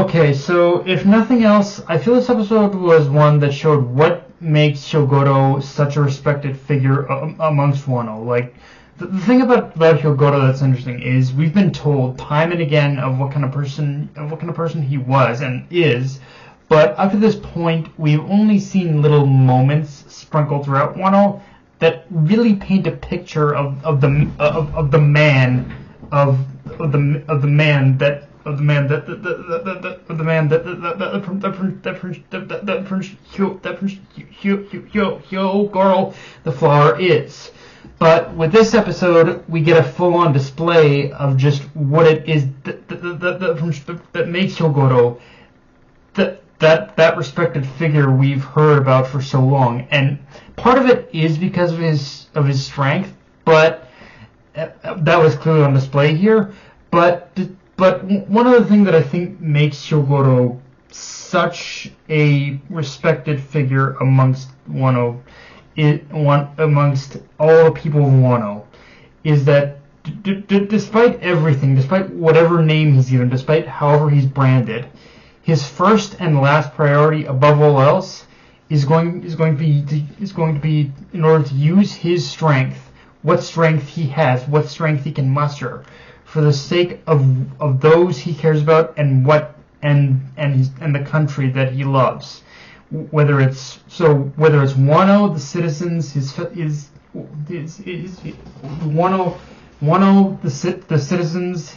Okay, so if nothing else, I feel this episode was one that showed what makes Hyogoro such a respected figure amongst Wano. Like, the thing about Hyogoro that's interesting is we've been told time and again of what kind of person he was and is, but up to this point we've only seen little moments sprinkled throughout Wano that really paint a picture of the man Hyogoro the Flower is. But with this episode, we get a full-on display of just what it is that makes Hyogoro that respected figure we've heard about for so long. And part of it is because of his strength, but that was clearly on display here. But one other thing that I think makes Hyogoro such a respected figure amongst amongst all the people of Wano is that despite everything, despite whatever name he's given, despite however he's branded, his first and last priority above all else is going to be in order to use his strength, what strength he has, what strength he can muster, for the sake of those he cares about and the country that he loves. Whether it's Wano, the citizens, Wano, the citizens,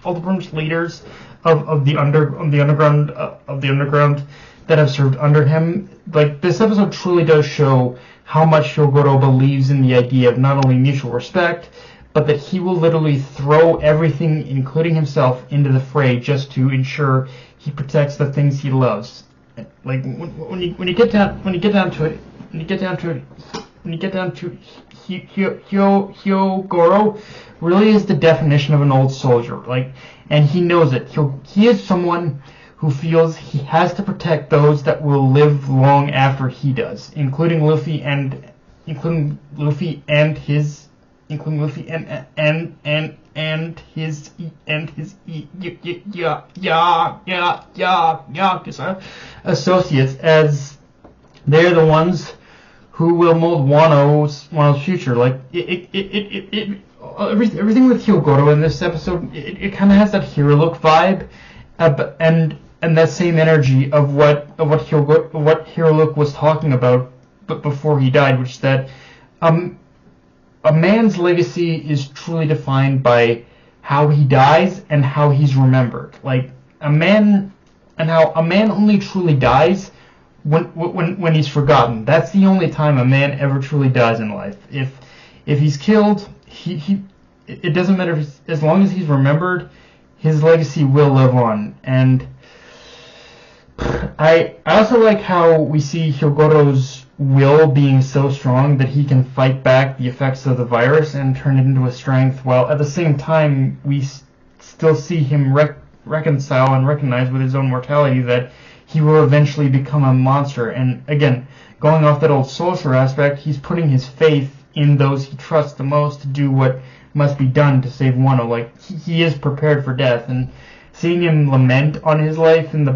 all the British leaders of the underground that have served under him. Like, this episode truly does show how much Hyogoro believes in the idea of not only mutual respect, but that he will literally throw everything, including himself, into the fray just to ensure he protects the things he loves. Like, when you get down to Hyogoro really is the definition of an old soldier. Like, and he knows it. He is someone who feels he has to protect those that will live long after he does, including Luffy and his associates, as they're the ones who will mold Wano's future. Like, everything with Hyogoro in this episode, it kind of has that Hero Look vibe, and that same energy of what Hero Look was talking about, but before he died, which is that a man's legacy is truly defined by how he dies and how he's remembered. Like, how a man only truly dies when he's forgotten. That's the only time a man ever truly dies in life. If he's killed, it doesn't matter as long as he's remembered, his legacy will live on. And I also like how we see Hyogoro's will being so strong that he can fight back the effects of the virus and turn it into a strength, while at the same time we still see him reconcile and recognize with his own mortality that he will eventually become a monster. And again, going off that old soldier aspect, he's putting his faith in those he trusts the most to do what must be done to save Wano. Like, he is prepared for death, and seeing him lament on his life in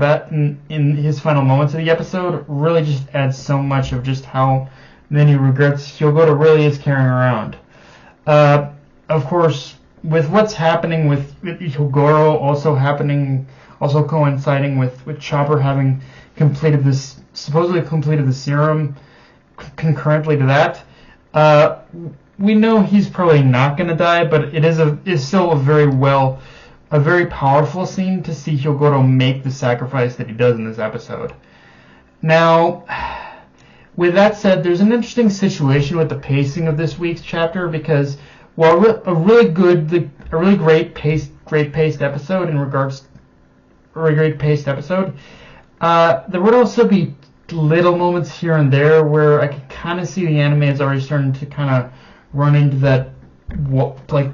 his final moments of the episode really just adds so much of just how many regrets Hyogoro really is carrying around. Of course, with what's happening with Hyogoro also coinciding with Chopper having supposedly completed the serum concurrently to that, we know he's probably not going to die, but it is still a very powerful scene to see Hyogoro make the sacrifice that he does in this episode. Now, with that said, there's an interesting situation with the pacing of this week's chapter, because while a really great paced episode there would also be little moments here and there where I could kind of see the anime is already starting to kind of run into that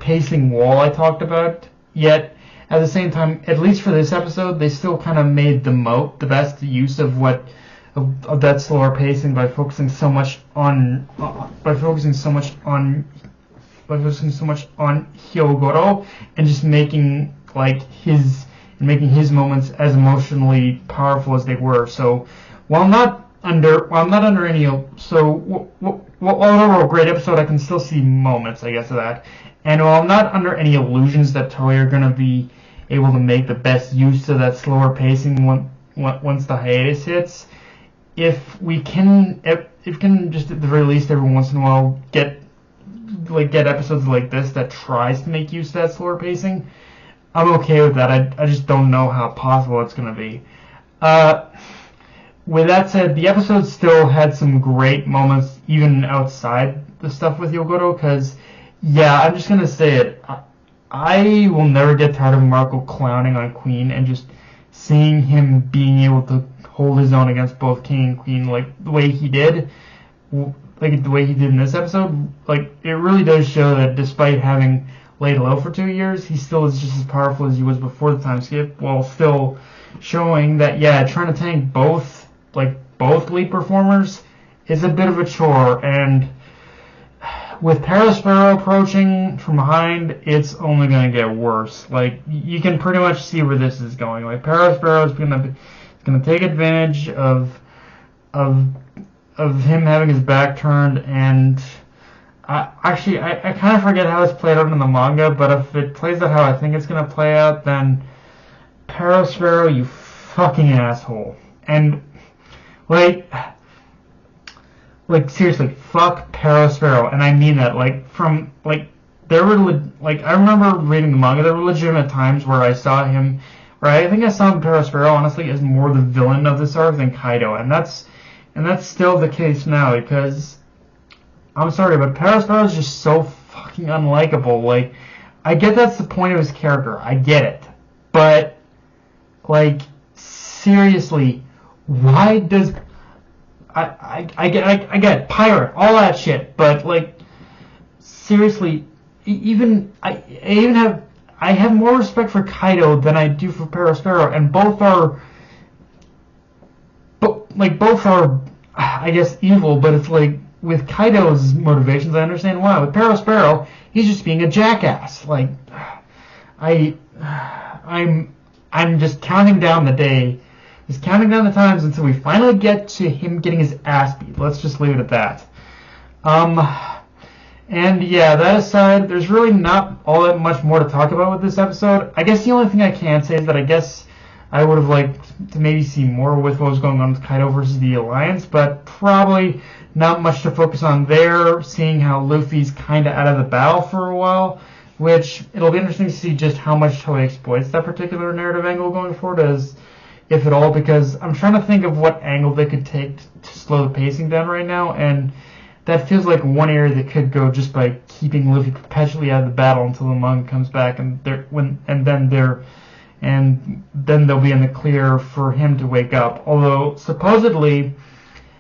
pacing wall I talked about. Yet at the same time, at least for this episode, they still kind of made the best use of what of that slower pacing by focusing so much on Hyogoro and just making his moments as emotionally powerful as they were. So while I'm not under any overall great episode, I can still see moments, I guess, of that. And while I'm not under any illusions that Toei are gonna be able to make the best use of that slower pacing once the hiatus hits, if we can just at the very least every once in a while get episodes like this that tries to make use of that slower pacing, I'm okay with that. I just don't know how possible it's gonna be. With that said, the episode still had some great moments even outside the stuff with Hyogoro, because yeah, I'm just gonna say it. I will never get tired of Marco clowning on Queen and just seeing him being able to hold his own against both King and Queen like the way he did in this episode. Like, it really does show that despite having laid low for 2 years, he still is just as powerful as he was before the time skip, while still showing that, yeah, trying to tank both lead performers is a bit of a chore. And with Parasparrow approaching from behind, it's only going to get worse. Like, you can pretty much see where this is going. Like, Parasparrow is going to take advantage of him having his back turned, and I kind of forget how it's played out in the manga, but if it plays out how I think it's going to play out, then Parasparrow, you fucking asshole. And like seriously, fuck Parasparrow, and I mean that. I remember reading the manga. There were legitimate times where I saw Parasparrow honestly as more the villain of this arc than Kaido, and that's still the case now, because I'm sorry, but Parasparrow is just so fucking unlikable. Like, I get that's the point of his character. I get it, but like, seriously, why does I get pirate, all that shit, but like, seriously, I have more respect for Kaido than I do for Parasparrow, and both are I guess evil, but it's like, with Kaido's motivations I understand why. With Parasparrow, he's just being a jackass. Like, I'm just counting down the times until we finally get to him getting his ass beat. Let's just leave it at that. And yeah, that aside, there's really not all that much more to talk about with this episode. I guess the only thing I can say is that I guess I would have liked to maybe see more with what was going on with Kaido versus the Alliance, but probably not much to focus on there, seeing how Luffy's kind of out of the battle for a while, which it'll be interesting to see just how much Toei exploits that particular narrative angle going forward, if at all, because I'm trying to think of what angle they could take to slow the pacing down right now, and that feels like one area that could go just by keeping Luffy perpetually out of the battle until the manga comes back, and then they'll be in the clear for him to wake up. Although, supposedly,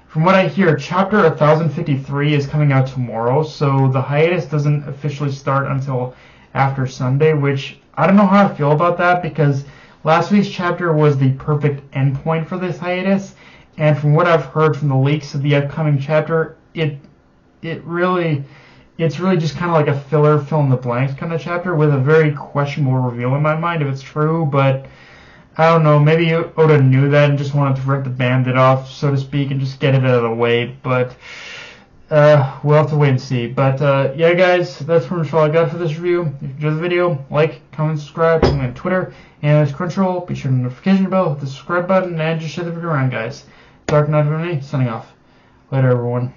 from what I hear, Chapter 1053 is coming out tomorrow, so the hiatus doesn't officially start until after Sunday, which I don't know how I feel about that, because last week's chapter was the perfect endpoint for this hiatus, and from what I've heard from the leaks of the upcoming chapter, it's really just kind of like a filler, fill-in-the-blanks kind of chapter with a very questionable reveal in my mind if it's true, but I don't know, maybe Oda knew that and just wanted to rip the bandit off, so to speak, and just get it out of the way, but we'll have to wait and see. But yeah, guys, that's pretty much all I got for this review. If you enjoyed the video, like, comment, subscribe, follow me on Twitter, and there's Crunchyroll. Be sure to notification bell, hit the subscribe button, and just share the video around, guys. Dark Knight of me, signing off. Later, everyone.